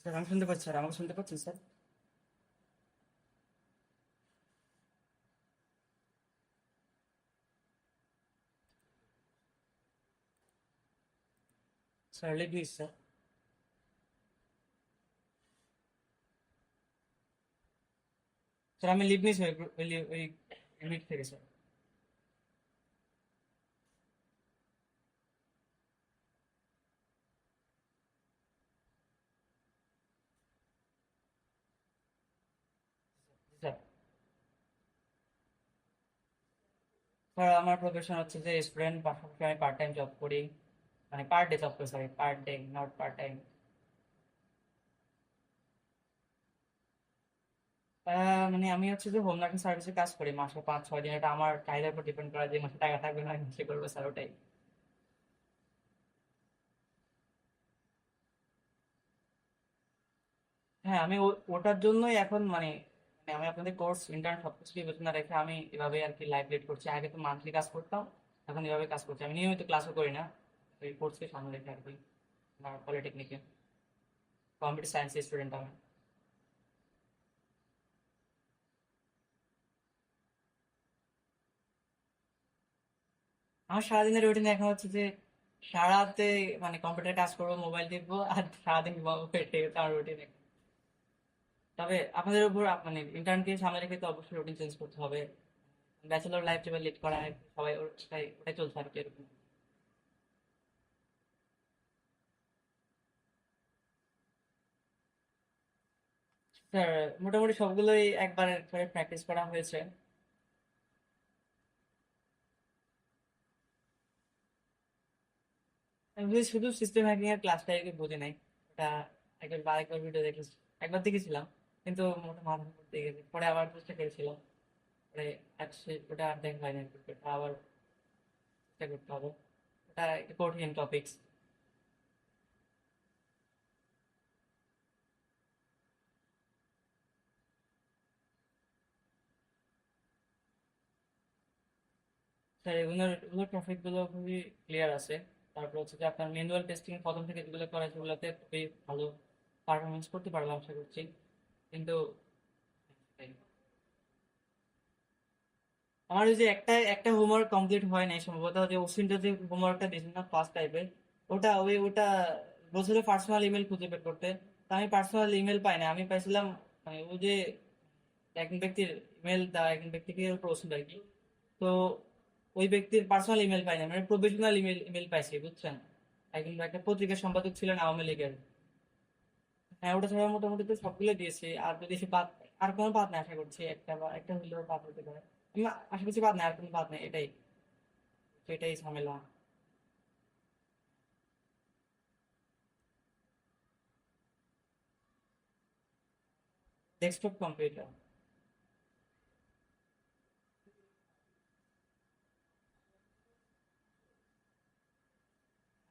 Sir আমি শুনতে পাচ্ছি, স্যার আমাকে শুনতে পাচ্ছেন sir? Sir Leibniz sir. Sir আমি লিবনিজ হই ওই ইউনিট থেকে স্যার। স্যার স্যার আমার প্রফেশন হচ্ছে যে স্টুডেন্ট, পাশাপাশি আমি পার্ট টাইম জব করি। মানে পার ডে জব করি, sorry per day not part time. মানে আমি হচ্ছে যে হোম নার্সিং সার্ভিসে কাজ করি মাসে 5-6 দিন। এটা আমার চাহিদার উপর ডিপেন্ড করে যে মাসে টাকা থাকবে না সে করবো স্যার, ওটাই। হ্যাঁ আমি ওটার জন্যই এখন মানে মানে আমি আপনাদের কোর্স ইন্টার্ন সবকিছু বিবেচনা রেখে আমি এভাবে আর কি লাইভ লিড করছি। আগে তো মান্থলি কাজ করতাম, এখন এভাবে কাজ করছি। আমি নিয়মিত ক্লাসও করি না, এই কোর্সকে সামনে রেখে আর কি। আমার পলিটেকনিকে কম্পিউটার সায়েন্স স্টুডেন্ট আমি। আমার সারাদিনের রুটিন এখন হচ্ছে যে সারাতে মানে কম্পিউটার কাজ করবো, মোবাইল টিপবো আর সারাদিন ঘুমাবো, এটাই হচ্ছে আমার রুটিন। তবে আপনাদের উপর মানে ইন্টার্নকে সামনে রেখে তো অবশ্যই রুটিন চেঞ্জ করতে হবে। ব্যাচেলর লাইফ যেভাবে লিড করা হয় সবাই ওটাই ওটাই চলছে আর কি এরকম। স্যার মোটামুটি সবগুলোই একবার করে প্র্যাকটিস করা হয়েছে। আমি শুধু সিস্টেম হ্যাকিং এর ক্লাসটাই বুঝি নাই। ওটা একবার বা একবার ভিডিও দেখেছি, একবার দেখেছিলাম, কিন্তু মোটা মাথা করতে গেছে, পরে আবার চেষ্টা করেছিলাম। পরে ওটা আর দেখা হয় না, ওটা আবার চেষ্টা করতে হবে। ওটা একটু কঠিন টপিকস। স্যার এগুলোর টপিক গুলো খুবই ক্লিয়ার আছে। তারপর হচ্ছে যে আপনার ম্যানুয়াল টেস্টিং প্রথম থেকে যেগুলো করা আছে ওগুলোতে খুবই ভালো পারফরমেন্স করতে পারবো আশা করছি। কিন্তু আমার ওই যে একটা একটা হোমওয়ার্ক কমপ্লিট হয় নাই সম্ভবত, যে ওসিনটা যে হোমওয়ার্কটা দিয়েছিল না ফার্স্ট টাইপের, ওটা বলছিল পার্সোনাল ইমেল খুঁজে বের করতে। তো আমি পার্সোনাল ইমেল পাই না, আমি পাইছিলাম মানে ওই যে একজন ব্যক্তির ইমেল দেওয়া, একজন ব্যক্তিকে উপর ওসিল আর কি। তো ওই ব্যক্তির পার্সোনাল ইমেল পাই না, মানে প্রফেশনাল ইমেল ইমেল পাইছি বুঝছেন। একজন একটা পত্রিকার সম্পাদক ছিলেন আওয়ামী লীগের। হ্যাঁ ওটা ছাড়া মোটামুটি তো সবগুলো দিয়েছি। আর যদি সে বাদ, আর কোনো বাদ নেই আশা করছি, একটা বা একটা হলেও বাদ হতে পারে। আমি আশা করছি বাদ নেই, আর কোনো বাদ নেই, এটাই এটাই ঝামেলা। Desktop computer.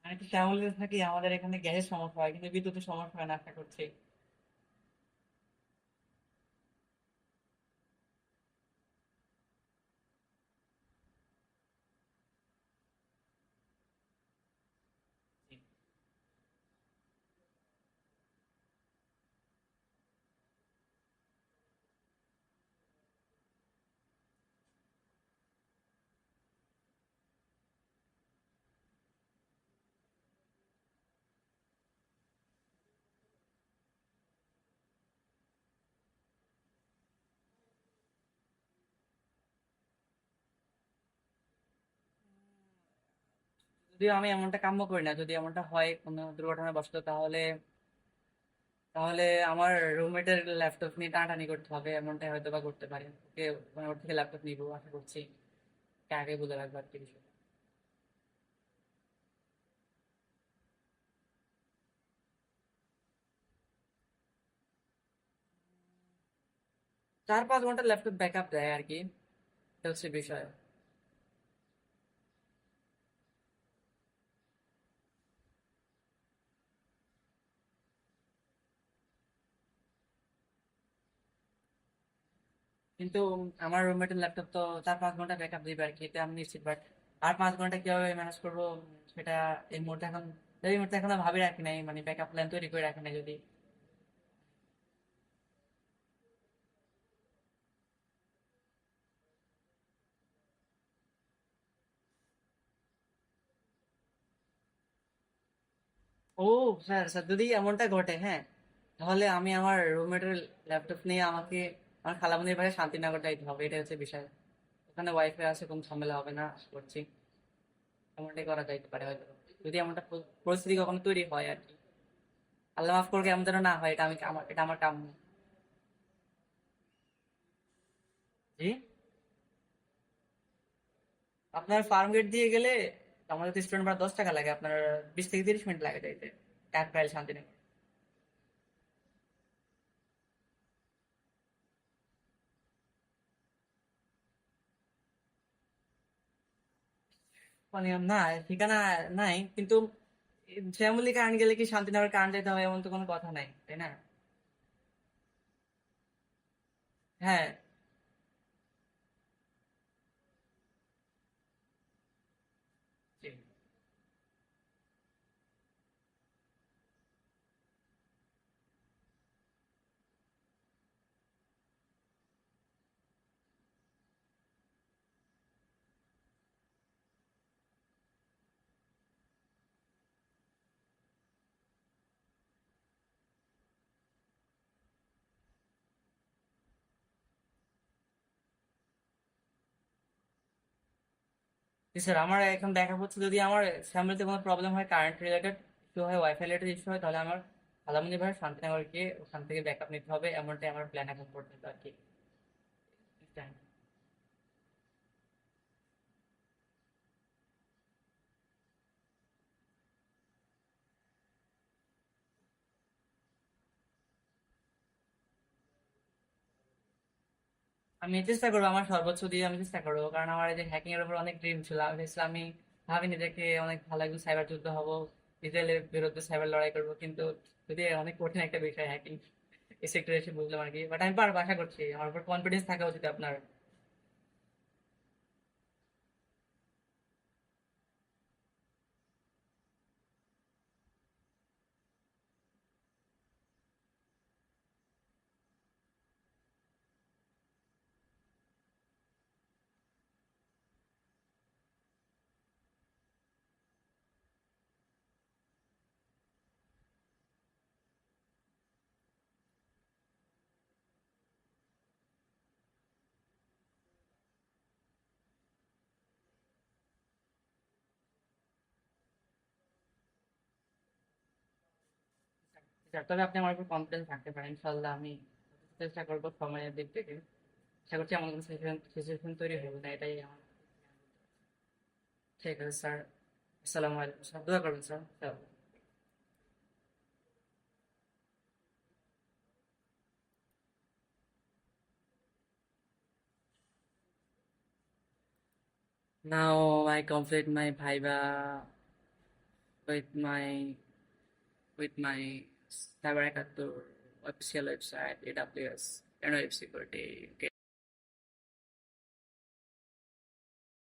আমি তো শ্যামলে থাকি, আমাদের এখানে গ্যাসের সমস্যা হয় কিন্তু বিদ্যুতের সমস্যা হয় না আশা করছি। যদিও আমি এমনটা কাম্য করি না, যদি এমনটা হয় কোনো দুর্ঘটনাবশত, তাহলে তাহলে আমার রুমমেটের ল্যাপটপ নিয়ে টানাটানি করতে হবে, এমনটাই হয়তো বা করতে পারি। ওকে মানে ওর থেকে ল্যাপটপ নিবো আশা করছি। এটা আগে বলে রাখবো আর কি বিষয়টা। 4-5 ঘন্টা ল্যাপটপ ব্যাকআপ দেয় আর কি, এটা হচ্ছে বিষয়। কিন্তু আমার রুমমেটের ল্যাপটপ তো 4-5 ঘন্টা ব্যাকআপ দিবে আর কি, এটা আমি নিশ্চিত। বাট আর 5 ঘন্টা কিভাবে ম্যানেজ করবো সেটা এই মুহূর্তে এখন, এই মুহূর্তে এখনো ভাবি রাখি নাই, মানে ব্যাকআপ প্ল্যান তৈরি করে রাখি নাই। যদি ও স্যার স্যার যদি এমনটা ঘটে, হ্যাঁ, তাহলে আমি আমার রুমমেটের ল্যাপটপ নিয়ে আমাকে আমার খালামণির বাসায় শান্তিনগর যাইতে হবে, এটা হচ্ছে বিষয়। ওখানে ওয়াইফাই আছে, কোনো ঝামেলা হবে না আশা করছি। এমনটাই করা যাইতে পারে হয়তো, যদি এমনটা পরিস্থিতি কখনো তৈরি হয় আর কি। আল্লাহ মাফ করবে, এমন যেন না হয়, এটা আমি এটা আমার কাম্য। জি। আপনার ফার্ম গেট দিয়ে গেলে আমাদের তো স্টুডেন্ট ভাড়া 10 টাকা লাগে, আপনার 20 থেকে 30 মিনিট লাগে যাইতে এক মাইল শান্তিনগর। মানে না, ঠিকানা নাই কিন্তু ফ্যামিলি কারেন্ট গেলে কি শান্তিনগর কারেন্ট যেতে হবে এমন তো কোনো কথা নাই, তাই না? হ্যাঁ। জি। জি স্যার, আমার এখন দেখা হচ্ছে যদি আমার ফ্যামিলিতে কোনো প্রবলেম হয়, কারেন্ট রিলেটেড ইস্যু হয়, ওয়াইফাই রিলেটেড ইস্যু হয়, তাহলে আমার আলামনি ভাই শান্তিনগর গিয়ে ওখান থেকে ব্যাকআপ নিতে হবে, এমনটাই আমার প্ল্যান এখন পর্যন্ত আর কি। আমি চেষ্টা করবো, আমার সর্বোচ্চ দিয়ে আমি চেষ্টা করবো, কারণ আমার এই যে হ্যাকিং এর উপর অনেক ড্রিম ছিল। আমি ভেবেছিলাম আমি ভাবি নিজেকে অনেক ভালো একজন সাইবার যোদ্ধা হবো, ইসরায়েলের বিরুদ্ধে সাইবার লড়াই করবো, কিন্তু যদি অনেক কঠিন একটা বিষয় হ্যাকিং, এই সেক্টরে এসে বুঝলাম আর কি। বাট আমি পারবো, আশা করছি। আমার উপর কনফিডেন্স থাকা উচিত আপনার। তবে আপনি আমার উপর কনফিডেন্স রাখতে পারেন, ইনশাল্লাহ আমি চেষ্টা করবো সময়ের দিক থেকে। আশা করছি আমার কোনো সিচুয়েশন তৈরি হবে না, এটাই আমার। ঠিক আছে স্যার। আসসালামু আলাইকুম স্যার, দোয়া করবেন sir. Now I complete my Viva with my Cyber Eকাত্তর official website, AWS, and web security.